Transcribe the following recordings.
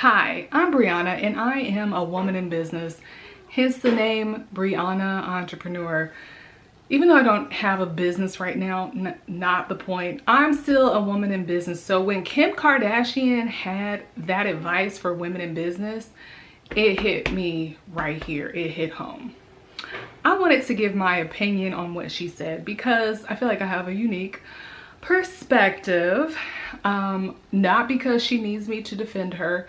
Hi, I'm Brianna and I am a woman in business, hence the name Brianna Entrepreneur. Even though I don't have a business right now, not the point, I'm still a woman in business. So when Kim Kardashian had that advice for women in business, it hit me right here. It hit home. I wanted to give my opinion on what she said because I feel like I have a unique perspective. Not because she needs me to defend her.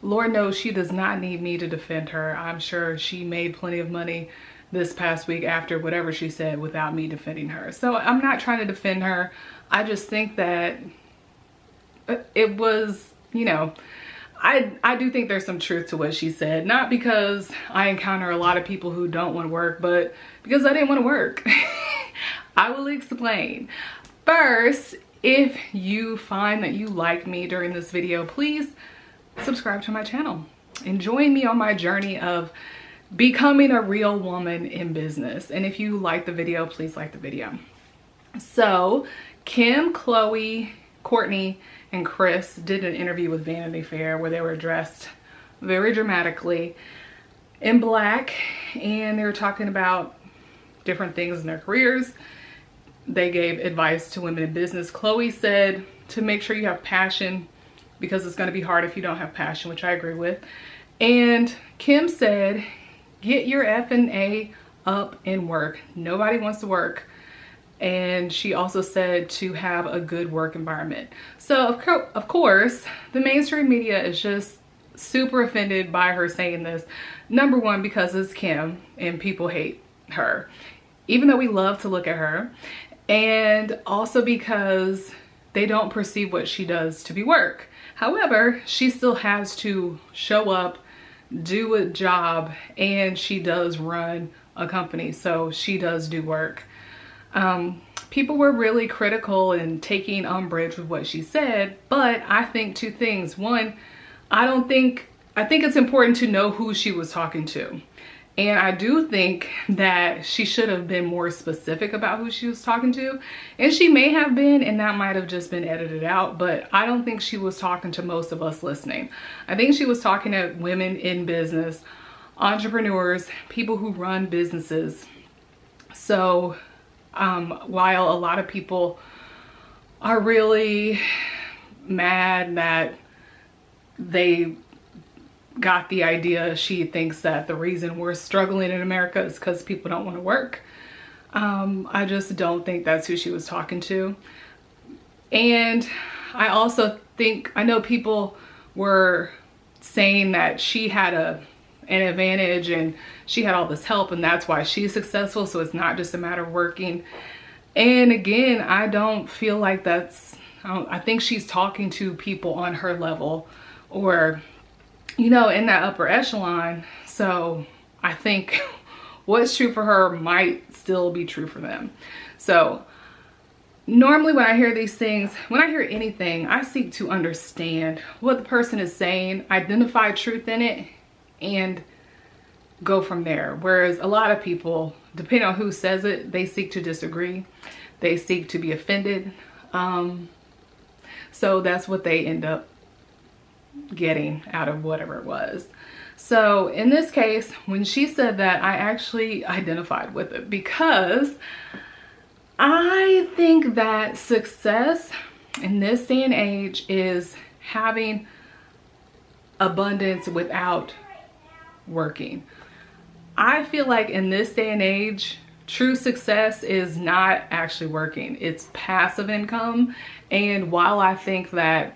Lord knows she does not need me to defend her. I'm sure she made plenty of money this past week after whatever she said without me defending her. So I'm not trying to defend her. I just think that it was, I do think there's some truth to what she said. Not because I encounter a lot of people who don't want to work, but because I didn't want to work. I will explain. First, if you find that you like me during this video, please subscribe to my channel and join me on my journey of becoming a real woman in business. And if you like the video, please like the video. So Kim, Chloe, Courtney, and Chris did an interview with Vanity Fair where they were dressed very dramatically in black, and they were talking about different things in their careers. They gave advice to women in business. Chloe said to make sure you have passion because it's going to be hard if you don't have passion, which I agree with. And Kim said, get your F&A up and work. Nobody wants to work. And she also said to have a good work environment. So of course, the mainstream media is just super offended by her saying this. Number one, because it's Kim and people hate her, even though we love to look at her. And also because they don't perceive what she does to be work. However, she still has to show up, do a job, and she does run a company. So she does do work. People were really critical and taking umbrage with what she said, but I think two things. One, I think it's important to know who she was talking to. And I do think that she should have been more specific about who she was talking to. And she may have been, and that might have just been edited out, but I don't think she was talking to most of us listening. I think she was talking to women in business, entrepreneurs, people who run businesses. So while a lot of people are really mad that they got the idea, she thinks that the reason we're struggling in America is because people don't want to work. I just don't think that's who she was talking to. And I also think, I know people were saying that she had an advantage and she had all this help and that's why she's successful. So it's not just a matter of working. And again, I don't feel like I think she's talking to people on her level or in that upper echelon. So I think what's true for her might still be true for them. So normally when I hear these things, when I hear anything, I seek to understand what the person is saying, identify truth in it, and go from there. Whereas a lot of people, depending on who says it, they seek to disagree. They seek to be offended. So that's what they end up getting out of whatever it was. So in this case, when she said that, I actually identified with it because I think that success in this day and age is having abundance without working. I feel like in this day and age, true success is not actually working. It's passive income. And while I think that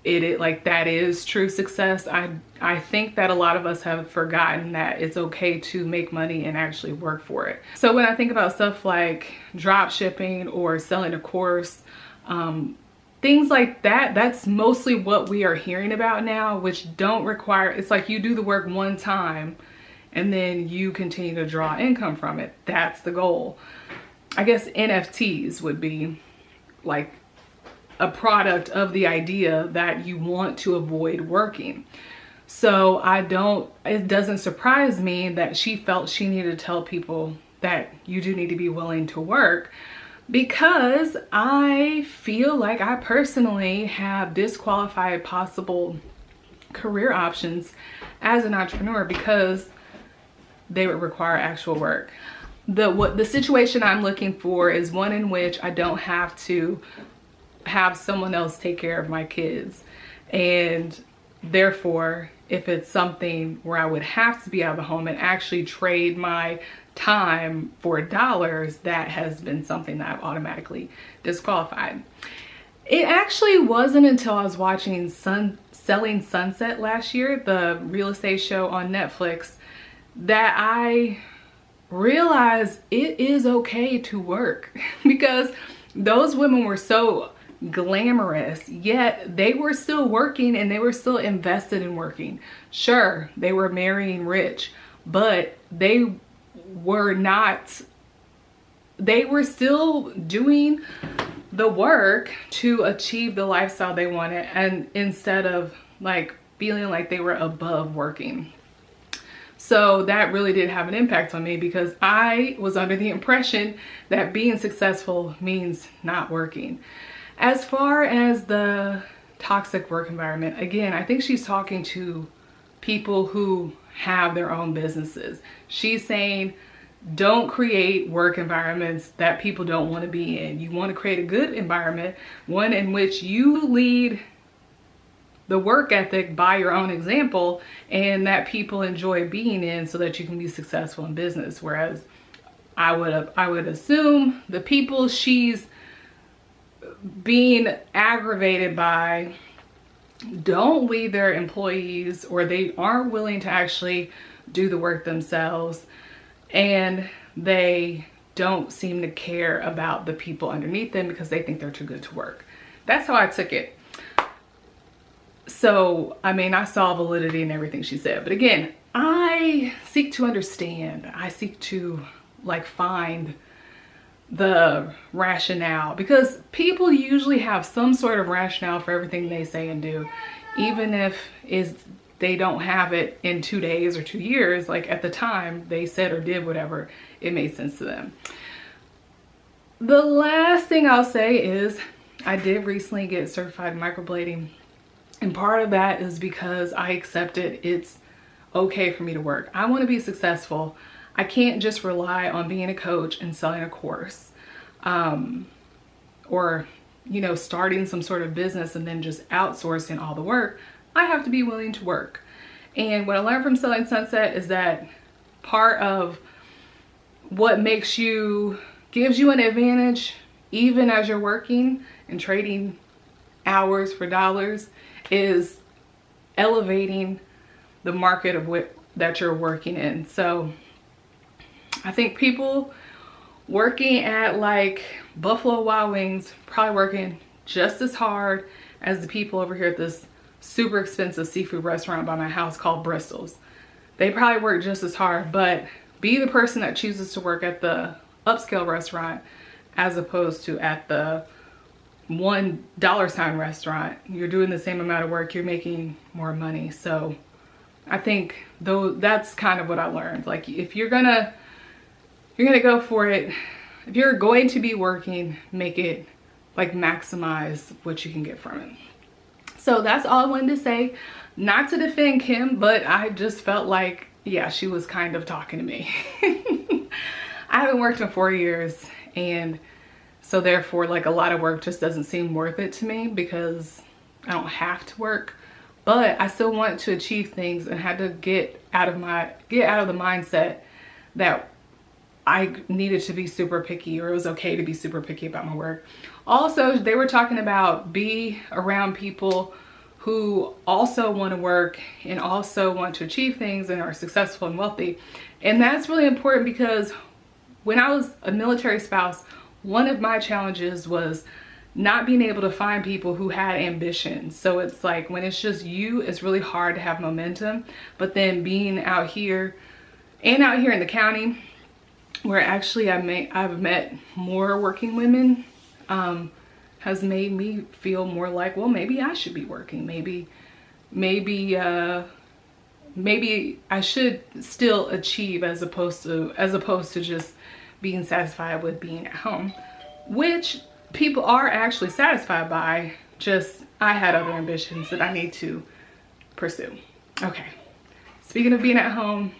that is true success, I think that a lot of us have forgotten that it's okay to make money and actually work for it. So when I think about stuff like drop shipping or selling a course, things like that, that's mostly what we are hearing about now, which don't require, it's like you do the work one time and then you continue to draw income from it. That's the goal. I guess NFTs would be like a product of the idea that you want to avoid working. So it doesn't surprise me that she felt she needed to tell people that you do need to be willing to work, because I feel like I personally have disqualified possible career options as an entrepreneur because they would require actual work. The situation I'm looking for is one in which I don't have to have someone else take care of my kids. And therefore, if it's something where I would have to be out of the home and actually trade my time for dollars, that has been something that I've automatically disqualified. It actually wasn't until I was watching Selling Sunset last year, the real estate show on Netflix, that I realized it is okay to work because those women were so glamorous, yet they were still working and they were still invested in working. Sure, they were marrying rich, but they were still doing the work to achieve the lifestyle they wanted, and instead of like feeling like they were above working. So that really did have an impact on me because I was under the impression that being successful means not working. As far as the toxic work environment, again, I think she's talking to people who have their own businesses. She's saying, don't create work environments that people don't want to be in. You want to create a good environment, one in which you lead the work ethic by your own example and that people enjoy being in so that you can be successful in business. Whereas I would assume the people she's being aggravated by don't lead their employees, or they aren't willing to actually do the work themselves, and they don't seem to care about the people underneath them because they think they're too good to work. That's how I took it. So, I mean, I saw validity in everything she said, but again, I seek to understand. I seek to like find the rationale, because people usually have some sort of rationale for everything they say and do, even if they don't have it in 2 days or 2 years. Like at the time they said or did whatever, it made sense to them. The last thing I'll say is I did recently get certified in microblading, and part of that is because I accepted it's okay for me to work. I want to be successful. I can't just rely on being a coach and selling a course, or, you know, starting some sort of business and then just outsourcing all the work. I have to be willing to work. And what I learned from Selling Sunset is that part of what gives you an advantage, even as you're working and trading hours for dollars, is elevating the market of that you're working in. So I think people working at like Buffalo Wild Wings probably working just as hard as the people over here at this super expensive seafood restaurant by my house called Bristol's. They probably work just as hard, but be the person that chooses to work at the upscale restaurant as opposed to at the $1 restaurant. You're doing the same amount of work, you're making more money. So I think though that's kind of what I learned. Like if you're gonna go for it, if you're going to be working, make it like maximize what you can get from it. So that's all I wanted to say. Not to defend Kim, but I just felt like, yeah, she was kind of talking to me. I haven't worked in 4 years, and so therefore like a lot of work just doesn't seem worth it to me because I don't have to work. But I still want to achieve things and had to get out of the mindset that I needed to be super picky, or it was okay to be super picky about my work. Also, they were talking about be around people who also want to work and also want to achieve things and are successful and wealthy. And that's really important because when I was a military spouse, one of my challenges was not being able to find people who had ambition. So it's like when it's just you, it's really hard to have momentum. But then being out here in the county, where actually I've met more working women, has made me feel more like, well, maybe I should be working. Maybe I should still achieve as opposed to just being satisfied with being at home, which people are actually satisfied by. Just I had other ambitions that I need to pursue. Okay, speaking of being at home,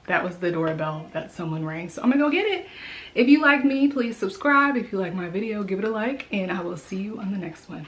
that was the doorbell that someone rang, so I'm gonna go get it. If you like me, please subscribe. If you like my video, give it a like, and I will see you on the next one.